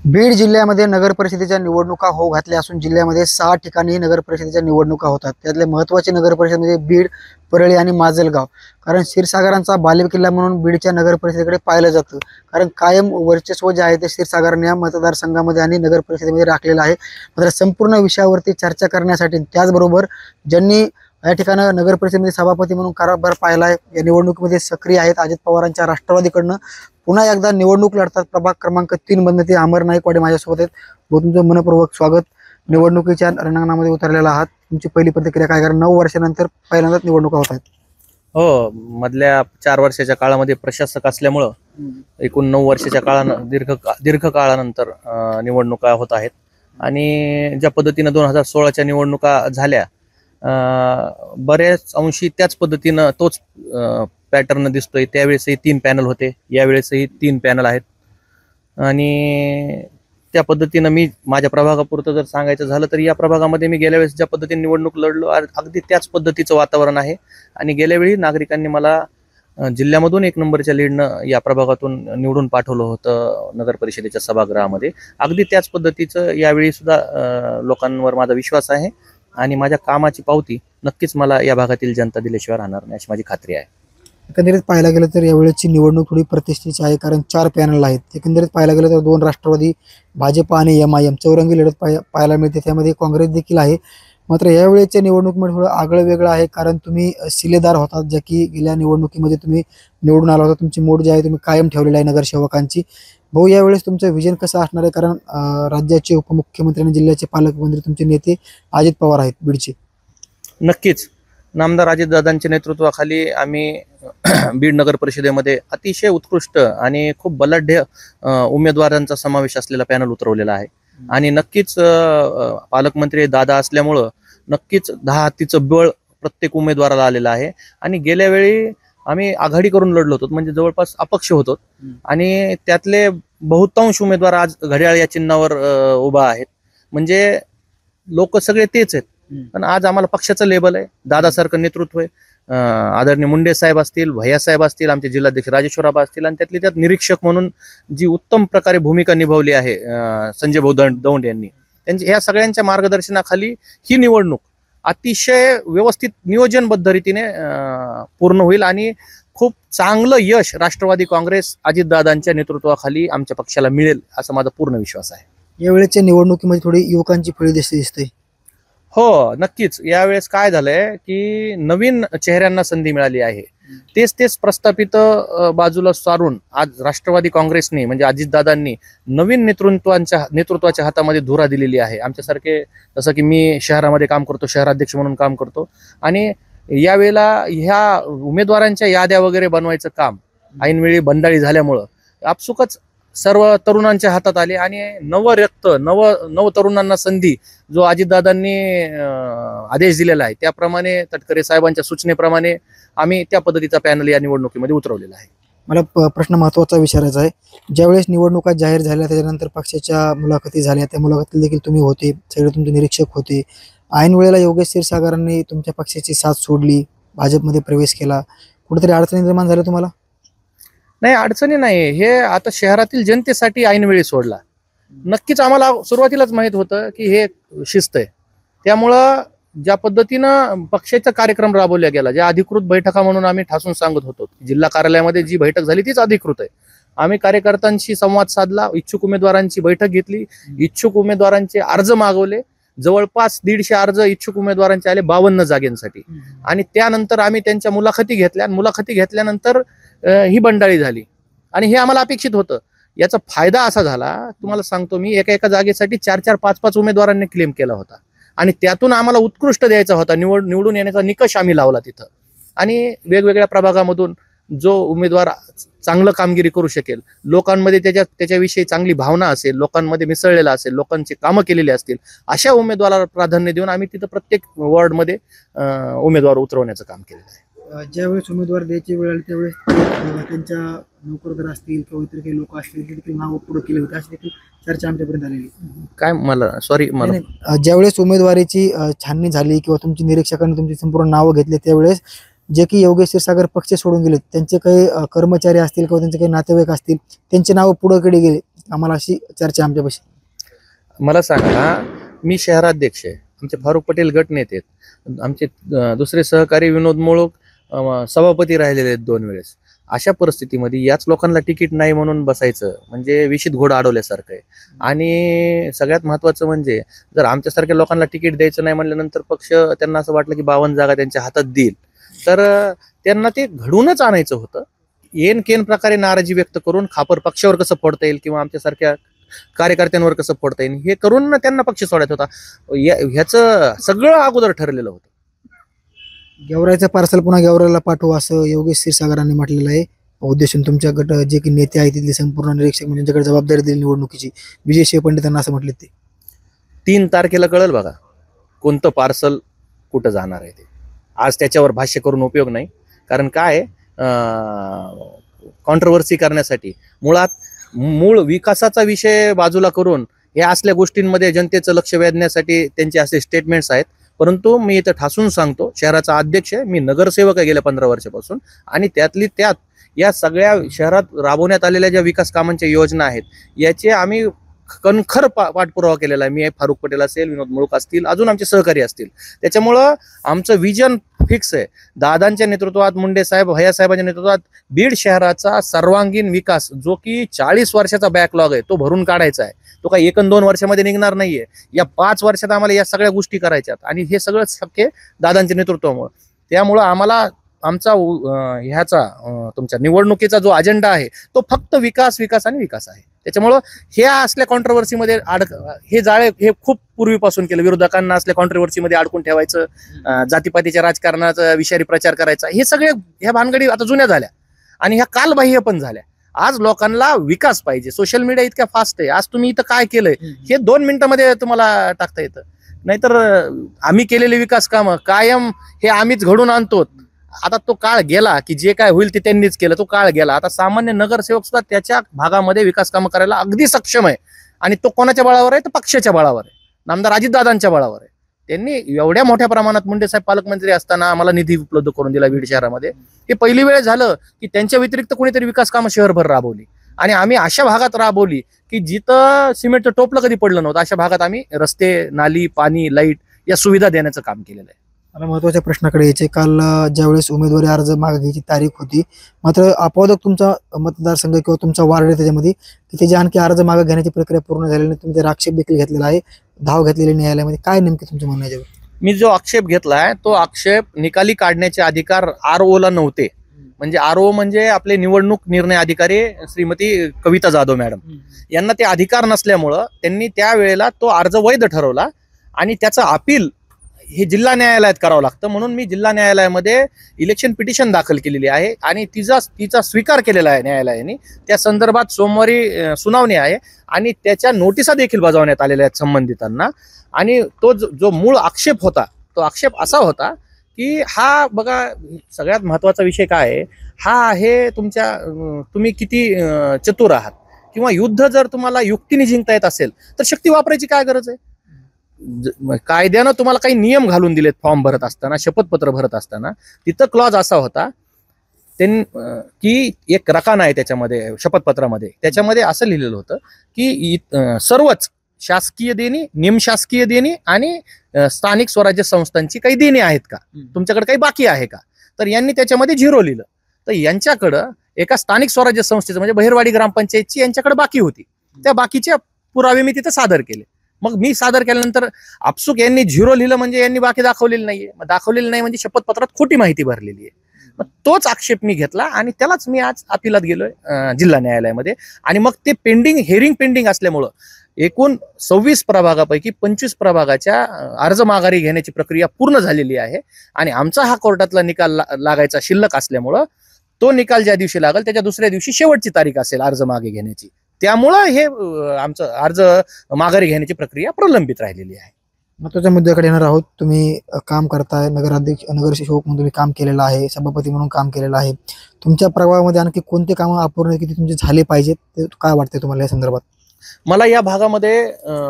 बीड जिल्ह्यामध्ये नगर परिषदेच्या निवडणुका होऊ घातल्या असून जिल्ह्यामध्ये 6 ठिकाणी नगर परिषदेच्या निवडणुका होतात। त्यातले महत्त्वाचे नगर परिषद म्हणजे बीड, परळी आणि माजलगाव। कारण क्षीरसागरांचा बालेकिल्ला म्हणून बीडच्या नगर परिषदेकडे पाहिलं जातं। कारण कायम वर्चस्व जे आहे ते क्षीरसागरांनी या मतदारसंघामध्ये आणि नगर परिषदेमध्ये राखलेलं आहे। मात्र संपूर्ण विषयावरती चर्चा करण्यासाठी त्याचबरोबर ज्यांनी या ठिकाणी नगर परिषदेमध्ये सभापती म्हणून कारभार पाहिला आहे, या निवडणुकीमध्ये सक्रिय आहेत, अजित पवारांच्या राष्ट्रवादीकडनं पुन्हा एकदा निवडणूक लढतात। प्रभाग क्रमांक 3 मधून ते अमर नाईकवाडे माझ्यासोबत आहेत। तुमचं मनपूर्वक स्वागत। निवडणुकीच्या रणांगणामध्ये उतरलेला आहात, तुमची पहिली प्रतिक्रिया काय? कारण 9 वर्षानंतर पहिल्यांदाच निवडणुका होत आहेत। हो, मधल्या 4 वर्षाच्या काळामध्ये प्रशासक असल्यामुळं एकूण 9 वर्षाच्या काळानं दीर्घ काळानंतर निवडणुका होत आहेत। आणि ज्या पद्धतीनं 2016च्या निवडणुका झाल्या, बऱ्याच अंशी त्याच पद्धतीनं तोच पॅटर्न दिसतोय। त्यावेळेसही 3 पॅनल होते, यावेळेसही 3 पॅनल आहेत। आणि त्या पद्धतीनं मी माझ्या प्रभागापुरतं जर सांगायचं झालं तर या प्रभागामध्ये मी गेल्या वेळेस ज्या पद्धतीने निवडणूक लढलो, अगदी त्याच पद्धतीचं वातावरण आहे। आणि गेल्या वेळी नागरिकांनी मला जिल्ह्यामधून 1 नंबरच्या लीडनं या प्रभागातून निवडून पाठवलं होतं नगर परिषदेच्या सभागृहामध्ये। अगदी त्याच पद्धतीचं यावेळी सुद्धा लोकांवर माझा विश्वास आहे आणि माझ्या कामाची पावती नक्कीच मला या भागातील जनता दिल्याशिवाय राहणार नाही अशी माझी खात्री आहे। एकंदरीत पाहायला गेलं तर यावेळेची निवडणूक थोडी प्रतिष्ठेची आहे, कारण 4 पॅनल आहेत। एकंदरीत पाहायला गेलं तर 2 राष्ट्रवादी, भाजप आणि MIM चौरंगी लढत पाहायला मिळते। त्यामध्ये काँग्रेस देखील आहे। मात्र यावेळेच्या निवडणुकीमध्ये थोडं आगळं वेगळं आहे, कारण तुम्ही शिलेदार होतात, ज्या की गेल्या निवडणुकीमध्ये तुम्ही निवडून आला होता। तुमची मोड जी आहे तुम्ही कायम ठेवलेली आहे नगरसेवकांची। भाऊ, यावेळेस तुमचं विजन कसं असणार आहे? कारण राज्याचे उपमुख्यमंत्री आणि जिल्ह्याचे पालकमंत्री तुमचे नेते अजित पवार आहेत बीडचे। नक्कीच नामदार अजितदादांच्या नेतृत्वाखाली आम्ही बीड नगर परिषदेमध्ये अतिशय उत्कृष्ट आणि खूप बलाढ्य उमेदवारांचा समावेश असलेला पॅनल उतरवलेला आहे। आणि नक्कीच पालकमंत्री दादा असल्यामुळं नक्कीच 10 हातीचं बळ प्रत्येक उमेदवाराला आलेलं आहे। आणि गेल्या वेळी आम्ही आघाडी करून लढलो होतो, म्हणजे जवळपास अपक्ष होतो। आणि त्यातले बहुतांश उमेदवार आज घड्याळ या चिन्हावर उभा आहेत। म्हणजे लोक सगळे तेच आहेत, पण आज आम्हाला पक्षाचं लेबल आहे, दादासारखं नेतृत्व आहे। आदरणीय मुंडे साहेब असतील, भैया साहेब असतील, आमचे जिल्हाध्यक्ष राजेश्वराबा असतील, आणि त्यातली त्यात निरीक्षक म्हणून जी उत्तम प्रकारे भूमिका निभावली आहे संजय भाऊ दौंड यांनी, त्यांच्या ह्या सगळ्यांच्या मार्गदर्शनाखाली ही निवडणूक अतिशय व्यवस्थित नियोजनबद्ध रीतीने पूर्ण होईल आणि खूप चांगलं यश राष्ट्रवादी काँग्रेस अजितदादांच्या नेतृत्वाखाली आमच्या पक्षाला मिळेल असा माझा पूर्ण विश्वास आहे। यावेळेच्या निवडणुकीमध्ये थोडी युवकांची फळी दिसते। हो, नक्कीच यावेळेस काय झालंय की नवीन चेहऱ्यांना संधी मिळाली आहे। तेच प्रस्थापित बाजूला सारून आज राष्ट्रवादी काँग्रेसने म्हणजे अजितदादांनी नवीन नेतृत्वाच्या हातामध्ये धुरा दिलेली आहे। आमच्यासारखे, जसं की मी शहरामध्ये काम करतो, शहराध्यक्ष म्हणून काम करतो, आणि यावेळेला ह्या उमेदवारांच्या याद्या वगैरे बनवायचं काम ऐनवेळी बंडाळी झाल्यामुळं आपसुकच सर्व तरुणांच्या हातात आले आणि नव तरुणांना संधी जो अजितदादांनी आदेश दिलेला आहे त्याप्रमाणे, तटकरे साहेबांच्या सूचनेप्रमाणे आम्ही त्या पद्धतीचा पॅनल या निवडणुकीमध्ये उतरवलेला आहे। मला प्रश्न महत्त्वाचा विचारायचा आहे। ज्यावेळेस निवडणुका जाहीर झाल्या त्याच्यानंतर पक्षाच्या मुलाखती झाल्या, त्या मुलाखतीत देखील तुम्ही होते, सगळे तुमचे निरीक्षक होते। ऐन वेळेला योगेश क्षीरसागरांनी तुमच्या पक्षाची साथ सोडली, भाजपमध्ये प्रवेश केला, कुठेतरी अडचणी निर्माण झाल्या तुम्हाला? नाही, अडचणी नाही, हे आता शहरातील जनतेसाठी ऐनवेळी सोडला। नक्कीच आम्हाला सुरुवातीलाच माहित होतं की हे शिस्त आहे, त्यामुळं ज्या पद्धतीनं पक्षाचा कार्यक्रम राबवला गेला, ज्या अधिकृत बैठका म्हणून आम्ही ठासून सांगत होतो, जिल्हा कार्यालयामध्ये जी बैठक झाली तीच अधिकृत आहे। आम्ही कार्यकर्त्यांशी संवाद साधला, इच्छुक उमेदवारांची बैठक घेतली, इच्छुक उमेदवारांचे अर्ज मागवले, जवळपास 150 अर्ज इच्छुक उमेदवारांचे आले 52 जागेंसाठी। आणि त्यानंतर आम्ही त्यांच्या मुलाखती घेतल्यानंतर ही बंडाळी झाली आणि हे आम्हाला अपेक्षित होतं। याचा फायदा असा झाला, तुम्हाला सांगतो मी, एका जागेसाठी 4-4, 5-5 उमेदवारांनी क्लेम केला होता आणि त्यातून आम्हाला उत्कृष्ट द्यायचा होता, निवडून येण्याचा निकष आम्ही लावला तिथं। आणि वेगवेगळ्या प्रभागामधून जो उमेदवार चांगलं कामगिरी करू शकेल, लोकांमध्ये त्याच्याविषयी चांगली भावना असेल, लोकांमध्ये मिसळलेला असेल, लोकांची कामं केलेली असतील, अशा उमेदवाराला प्राधान्य देऊन आम्ही तिथं प्रत्येक वॉर्डमध्ये उमेदवार उतरवण्याचं काम केलेलं आहे। ज्यावेळेस उमेदवार द्यायची वेळ आली त्यावेळेस त्यांच्या नोकरदार असतील किंवा इतर काही लोक असतील ते देखील नाव पुढे केले होते, अशी देखील चर्चा आमच्यापर्यंत आलेली। काय मला ज्यावेळेस उमेदवारीची छाननी झाली किंवा तुमच्या निरीक्षकांनी तुमची संपूर्ण नावं घेतली, त्यावेळेस जे की योगेश क्षीरसागर पक्ष सोडून गेले, त्यांचे काही कर्मचारी असतील किंवा त्यांचे काही नातेवाईक असतील, त्यांचे नाव पुढे गेले, आम्हाला अशी चर्चा आमच्यापाशी. मला सांगा, मी शहराध्यक्ष आहे, आमचे फारुख पटेल गट नेते आहेत, आमचे दुसरे सहकारी विनोद मोळक सभापती राहिलेले आहेत 2 वेळेस. अशा परिस्थितीमध्ये याच लोकांना तिकीट नाही म्हणून बसायचं म्हणजे विषित घोडा अडवल्यासारखं आहे. आणि सगळ्यात महत्वाचं म्हणजे जर आमच्यासारख्या लोकांना तिकीट द्यायचं नाही म्हणल्यानंतर पक्ष त्यांना असं वाटलं की 52 जागा त्यांच्या हातात देईल, तर त्यांना ते घडूनच आणायचं होतं. येन केन प्रकारे नाराजी व्यक्त करून खापर पक्षावर कसं फोडता येईल किंवा आमच्यासारख्या कार्यकर्त्यांवर कसं फोडता येईल हे करून त्यांना पक्ष सोडायचा होता. ह्याचं सगळं अगोदर ठरलेलं होतं. गेवराईचं पार्सल पुन्हा गेवराईला पाठवू असं योगेश क्षीरसागरांनी म्हटलेलं आहे. उद्देशून तुमच्या गट जे की नेते आहेत तिथले संपूर्ण निरीक्षक म्हणजे ज्यांच्याकडे जबाबदारी दिली निवडणुकीची विजय शिवपंडित यांना असं म्हटले. ते 3 तारखेला कळेल बघा कोणतं पार्सल कुठं जाणार आहे ते. आज त्याच्यावर भाष्य करून उपयोग नाही. कारण काय कॉन्ट्रोवर्सी करण्यासाठी मूळ विकासाचा विषय बाजूला करून या असल्या गोष्टींमध्ये जनतेचं लक्ष वेधण्यासाठी त्यांचे असे स्टेटमेंट्स आहेत. परंतु मी इथं ठासून सांगतो, शहराचा अध्यक्ष आहे, मी नगरसेवक आहे गेल्या 15 वर्षापासून, आणि त्यात या सगळ्या शहरात राबवण्यात आलेल्या ज्या विकास कामांच्या योजना आहेत याचे आम्ही कणखर पाठपुरावा केलेला आहे. मी फारुख पटेल असेल, विनोद मुळक असतील, अजून आमचे सहकारी असतील. त्याच्यामुळं आमचं विजन फिक्स आहे. दादांच्या नेतृत्वात, मुंडे साहेब, भैया साहेबांच्या नेतृत्वात बीड शहराचा सर्वांगीण विकास जो की 40 वर्षाचा बॅकलॉग आहे तो भरून काढायचा आहे. तो काही 1-2 वर्षामध्ये निघणार नाहीये. या 5 वर्षात आम्हाला या सगळ्या गोष्टी करायच्यात आणि हे सगळं शक्य दादांच्या नेतृत्वामुळे. त्यामुळं आम्हाला आमचा तुमच्या निवडणुकीचा जो अजेंडा आहे तो फक्त विकास विकास आणि विकास आहे. त्याच्यामुळं हे असल्या कॉन्ट्रोवर्सीमध्ये हे जाळे हे खूप पूर्वीपासून केलं. विरोधकांना असल्या कॉन्ट्रोवर्सीमध्ये अडकून ठेवायचं, जातीपातीच्या राजकारणाचा विषारी प्रचार करायचा, हे सगळे ह्या भानगडी आता जुन्या झाल्या आणि ह्या कालबाह्य पण झाल्या. आज लोकांना विकास पाहिजे. सोशल मीडिया इतक्या फास्ट आहे. आज तुम्ही इथं काय केलंय हे 2 मिनिटांमध्ये तुम्हाला टाकता येतं. नाहीतर आम्ही केलेले विकास कामं कायम हे आम्हीच घडून आणतो. आता तो काळ गेला की जे काय होईल ते त्यांनीच केलं. तो काळ गेला. आता सामान्य नगरसेवक सुद्धा त्याच्या भागामध्ये विकास कामं करायला अगदी सक्षम आहे. आणि तो कोणाच्या बळावर आहे? तर पक्षाच्या बळावर आहे, नामदार अजितदादांच्या बळावर आहे. त्यांनी एवढ्या मोठ्या प्रमाणात मुंडे साहेब पालकमंत्री असताना आम्हाला निधी उपलब्ध करून दिला बीड शहरामध्ये. हे पहिली वेळ झालं की त्यांच्या व्यतिरिक्त कोणीतरी विकास कामं शहरभर राबवली आणि आम्ही अशा भागात राबवली की जिथं सिमेंटचं टोपलं कधी पडलं नव्हतं अशा भागात आम्ही रस्ते, नाली, पाणी, लाईट या सुविधा देण्याचं काम केलेलं आहे. मला महत्त्वाच्या प्रश्नाकडे यायचे. काल ज्यावेळेस उमेदवारी अर्ज मागे घ्यायची तारीख होती, मात्र अपवादक तुमचा मतदारसंघ किंवा तुमचा वार्ड आहे त्याच्यामध्ये की त्याची आणखी अर्ज मागे घेण्याची प्रक्रिया पूर्ण झालेली नाही. तुम्ही त्याचा आक्षेप देखील घेतलेला आहे, धाव घेतलेली न्यायालयामध्ये. काय नेमके तुमचं म्हणणं याच्यावर? मी जो आक्षेप घेतलाय तो आक्षेप निकाली काढण्याचे अधिकार RO ला नव्हते. म्हणजे RO म्हणजे आपले निवडणूक निर्णय अधिकारी श्रीमती कविता जाधव मॅडम यांना ते अधिकार नसल्यामुळं त्यांनी त्यावेळेला तो अर्ज वैध ठरवला आणि त्याचं अपील हे जिल्हा न्यायालयात करावं लागतं. म्हणून मी जिल्हा न्यायालयामध्ये इलेक्शन पिटिशन दाखल केलेली आहे आणि तिचा स्वीकार केलेला आहे न्यायालयाने. त्या संदर्भात सोमवारी सुनावणी आहे आणि त्याच्या नोटिसा देखील बजावण्यात आलेल्या आहेत संबंधितांना. आणि तो जो मूळ आक्षेप होता तो आक्षेप असा होता की हा बघा सगळ्यात महत्वाचा विषय काय आहे, हा आहे तुम्ही किती चतुर आहात किंवा युद्ध जर तुम्हाला युक्तीने जिंकता येत असेल तर शक्ती वापरायची काय गरज आहे. कायद्यानं तुम्हाला काही नियम घालून दिलेत फॉर्म भरत असताना, शपथपत्र भरत असताना. तिथं क्लॉज असा होता की एक रकाना आहे त्याच्यामध्ये शपथपत्रामध्ये, त्याच्यामध्ये असं लिहिलेलं होतं की सर्वच शासकीय देणी, निमशासकीय देणी आणि स्थानिक स्वराज्य संस्थांची काही देणी आहेत का, तुमच्याकडे काही बाकी आहे का. तर यांनी त्याच्यामध्ये 0 लिहिलं. तर यांच्याकडं एका स्थानिक स्वराज्य संस्थेचं म्हणजे बहिरवाडी ग्रामपंचायतची यांच्याकडे बाकी होती. त्या बाकीचे पुरावे मी तिथे सादर केले. मग मी सादर केल्यानंतर आपसुक यांनी 0 लिहिलं म्हणजे यांनी बाकी दाखवलेलं नाहीये. मग दाखवलेलं नाही म्हणजे शपथपत्रात खोटी माहिती भरलेली आहे. मग तोच आक्षेप मी घेतला आणि त्यालाच मी आज अपिलात गेलोय जिल्हा न्यायालयामध्ये. आणि मग ते हिअरिंग पेंडिंग असल्यामुळं एकूण 26 प्रभागापैकी 25 प्रभागाच्या अर्ज माघारी घेण्याची प्रक्रिया पूर्ण झालेली आहे आणि आमचा हा कोर्टातला निकाल लागायचा शिल्लक असल्यामुळं तो निकाल ज्या दिवशी लागेल त्याच्या दुसऱ्या दिवशी शेवटची तारीख असेल अर्ज मागे घेण्याची. त्यामुळं हे आमचं अर्ज माघारी घेण्याची प्रक्रिया प्रलंबित राहिलेली आहे. महत्त्वाच्या मुद्द्याकडे येणार आहोत. तुम्ही काम करताय, नगरसेवक म्हणून तुम्ही काम केलेलं आहे, सभापती म्हणून काम केलेलं आहे. तुमच्या प्रभागामध्ये आणखी कोणते कामं अपूर्ण किती तुमचे झाले पाहिजेत ते काय वाटतंय तुम्हाला या संदर्भात? मला या भागामध्ये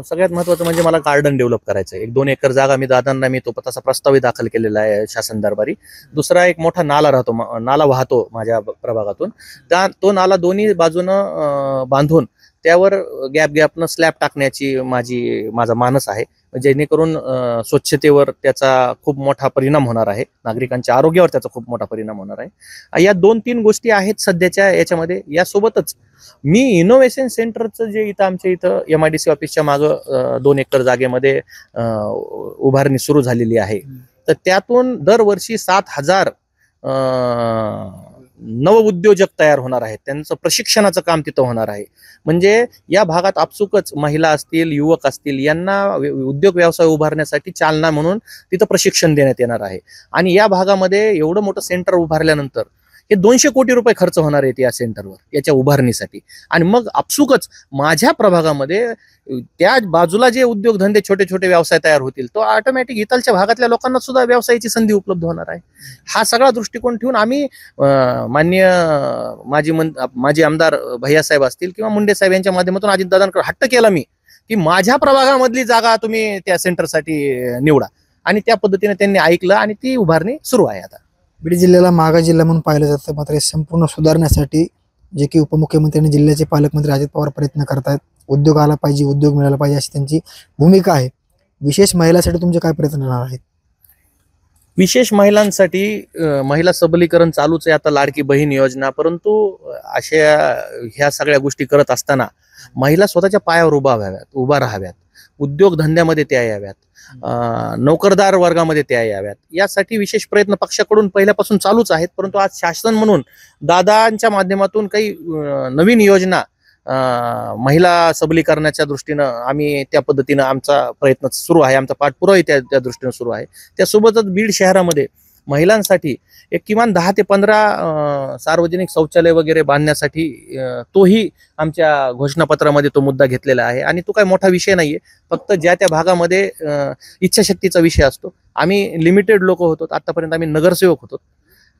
सगळ्यात महत्त्वाचं म्हणजे मला गार्डन डेव्हलप करायचं आहे. 1-2 एकर जागा दादांना मी तो तसा प्रस्तावही दाखल केलेला आहे शासन दरबारी. दुसरा एक मोठा नाला वाहतो माझ्या प्रभागातून. तो नाला दोन्ही बाजूनं बांधून त्यावर गॅपनं स्लॅब टाकण्याची माझा मानस आहे, जेणेकरून स्वच्छतेवर त्याचा खूप मोठा परिणाम होणार आहे, नागरिकांच्या आरोग्यावर त्याचा खूप मोठा परिणाम होणार आहे. या 2-3 गोष्टी आहेत सध्याच्या याच्यामध्ये. यासोबतच मी इनोव्हेशन सेंटरचं जे इथं आमच्या इथं MIDC ऑफिसच्या मागं 2 एकर जागेमध्ये उभारणी सुरू झालेली आहे. तर त्यातून दरवर्षी 7,000 नवउद्योजक तयार होणार आहेत. त्यांचं प्रशिक्षणाचं काम तिथं होणार आहे. म्हणजे या भागात आपसुकच महिला असतील, युवक असतील, यांना उद्योग व्यवसाय उभारण्यासाठी चालना म्हणून तिथं प्रशिक्षण देण्यात येणार आहे. आणि या भागामध्ये एवढं मोठं सेंटर उभारल्यानंतर हे 200 कोटी रुपये खर्च होणार आहेत या सेंटरवर, याच्या उभारणीसाठी. आणि मग आपसुकच माझ्या प्रभागामध्ये त्या बाजूला जे उद्योगधंदे, छोटे छोटे व्यवसाय तयार होतील, तो ऑटोमॅटिक इथलच्या भागातल्या लोकांना सुद्धा व्यवसायाची संधी उपलब्ध होणार आहे. हा सगळा दृष्टिकोन ठेवून आम्ही माननीय माजी आमदार भैयासाहेब असतील किंवा मुंडे साहेब यांच्या माध्यमातून अजितदादांकडे हट्ट केला मी की माझ्या प्रभागामधली जागा तुम्ही त्या सेंटरसाठी निवडा. आणि त्या पद्धतीने त्यांनी ऐकलं आणि ती उभारणी सुरू आहे. आता बीड जिल्ह्याला मागा जिल्हा म्हणून पाहिलं जातं, मात्र हे संपूर्ण सुधारण्यासाठी जे की उपमुख्यमंत्री आणि जिल्ह्याचे पालकमंत्री अजित पवार प्रयत्न करतायत. उद्योग आला पाहिजे, उद्योग मिळाला पाहिजे अशी त्यांची भूमिका आहे. विशेष महिलांसाठी तुमचे काय प्रयत्न राहणार आहेत? विशेष महिलांसाठी महिला सबलीकरण चालूच आहे आता, लाडकी बहीण योजना. परंतु अशा ह्या सगळ्या गोष्टी करत असताना महिला स्वतःच्या पायावर उभा राहाव्यात, उद्योगधंद्यामध्ये त्या याव्यात, नोकरदार वर्गामध्ये त्या याव्यात, यासाठी विशेष प्रयत्न पक्षाकडून पहिल्यापासून चालूच आहेत. परंतु आज शासन म्हणून दादांच्या माध्यमातून काही नवीन योजना महिला सबलीकरणाच्या दृष्टीनं आम्ही त्या पद्धतीनं आमचा प्रयत्न सुरू आहे, आमचा पाठपुरावा त्या दृष्टीनं सुरू आहे. त्यासोबतच बीड शहरामध्ये महिलांसाठी एक किमान 10 ते 15 सार्वजनिक शौचालय वगैरे बांधण्यासाठी तोही आमच्या घोषणापत्रामध्ये तो मुद्दा घेतलेला आहे. आणि तो काही मोठा विषय नाहीये, फक्त ज्या त्या भागामध्ये इच्छाशक्तीचा विषय असतो. आम्ही लिमिटेड लोक होतो, आतापर्यंत आम्ही नगरसेवक होतो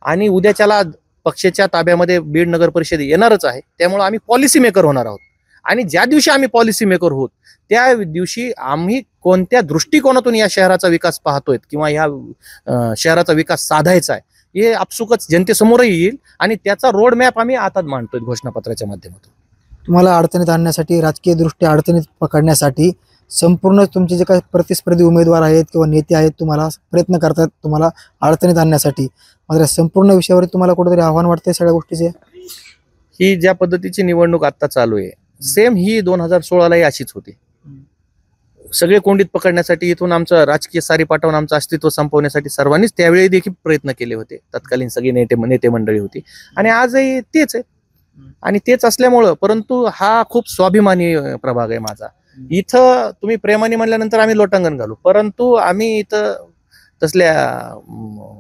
आणि उद्याच्याला पक्षाच्या ताब्यामध्ये बीड नगर परिषद येणारच आहे. त्यामुळे आम्ही पॉलिसी मेकर होणार आहोत. आणि ज्या दिवशी आम्ही पॉलिसी मेकर होत त्या दिवशी आम्ही कोणत्या दृष्टिकोनातून या शहराचा विकास पाहतोय किंवा या शहराचा विकास साधायचा आहे हे आपसुकच जनतेसमोरही येईल. आणि त्याचा रोड मॅप आम्ही आता मांडतोय घोषणापत्राच्या माध्यमातून. तुम्हाला अडचणीत आणण्यासाठी, राजकीय दृष्ट्या अडचणीत पकडण्यासाठी संपूर्ण तुमचे जे काही प्रतिस्पर्धी उमेदवार आहेत किंवा नेते आहेत तुम्हाला प्रयत्न करतात तुम्हाला अडचणीत आणण्यासाठी, मात्र संपूर्ण विषयावर तुम्हाला कुठेतरी आव्हान वाटतंय सगळ्या गोष्टीचे? ही ज्या पद्धतीची निवडणूक आता चालू आहे, सेम ही 2016लाही अशीच होती. सगळे कोंडीत पकडण्यासाठी, इथून आमचं राजकीय सारी पाठवून आमचं अस्तित्व संपवण्यासाठी सर्वांनीच त्यावेळी देखील प्रयत्न केले होते. तत्कालीन सगळी नेते मंडळी होती आणि आजही तेच आहे. आणि तेच असल्यामुळं, परंतु हा खूप स्वाभिमानी प्रभाग आहे माझा. इथं तुम्ही प्रेमाने म्हणल्यानंतर आम्ही लोटांगण घालू, परंतु आम्ही इथं तसल्या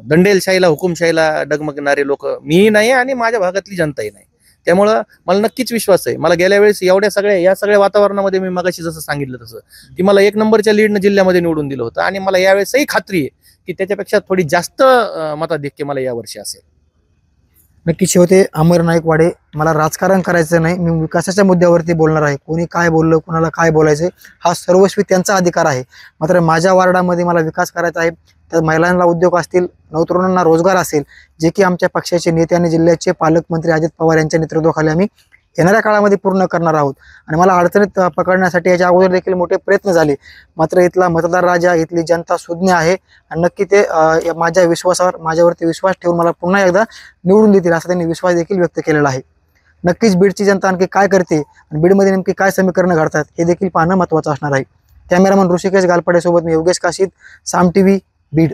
दंडेलशाहीला, हुकुमशाहीला डगमगणारे लोक मीही नाही आणि माझ्या भागातली जनताही नाही. त्यामुळं मला नक्कीच विश्वास आहे. मला गेल्या वेळेस या सगळ्या वातावरणामध्ये मी मगाशी जसं सांगितलं तसं की मला 1 नंबरच्या लीडनं जिल्ह्यामध्ये निवडून दिलं होतं. आणि मला यावेळेसही खात्री आहे की त्याच्यापेक्षा थोडी जास्त मताधिक्य मला यावर्षी असेल. नक्कीच होते अमर नाईकवाडे. मला राजकारण करायचं नाही, मी विकासाच्या मुद्द्यावरती बोलणार आहे. कोणी काय बोललं, कोणाला काय बोलायचं हा सर्वस्वी त्यांचा अधिकार आहे. मात्र माझ्या वार्डामध्ये मला विकास करायचा आहे. तर महिलांना उद्योग असतील, नवतरुणांना रोजगार असेल, जे की आमच्या पक्षाचे नेते आणि जिल्ह्याचे पालकमंत्री अजित पवार यांच्या नेतृत्वाखाली आम्ही येणाऱ्या काळामध्ये पूर्ण करणार आहोत. आणि मला अडचणीत पकडण्यासाठी याच्या अगोदर देखील मोठे प्रयत्न झाले, मात्र इथला मतदार राजा, इथली जनता सुज्ञ आहे आणि नक्की ते माझ्या विश्वासावर, माझ्यावरती विश्वास ठेवून मला पुन्हा एकदा निवडून देतील असा त्यांनी विश्वास देखील व्यक्त केलेला आहे. नक्कीच बीडची जनता आणखी काय करते आणि बीडमध्ये नेमकी काय समीकरणं घडतात हे देखील पाहणं महत्त्वाचं असणार आहे. कॅमेरामन ऋषिकेश गालपाडेसोबत मी योगेश काशीद, साम TV बीड.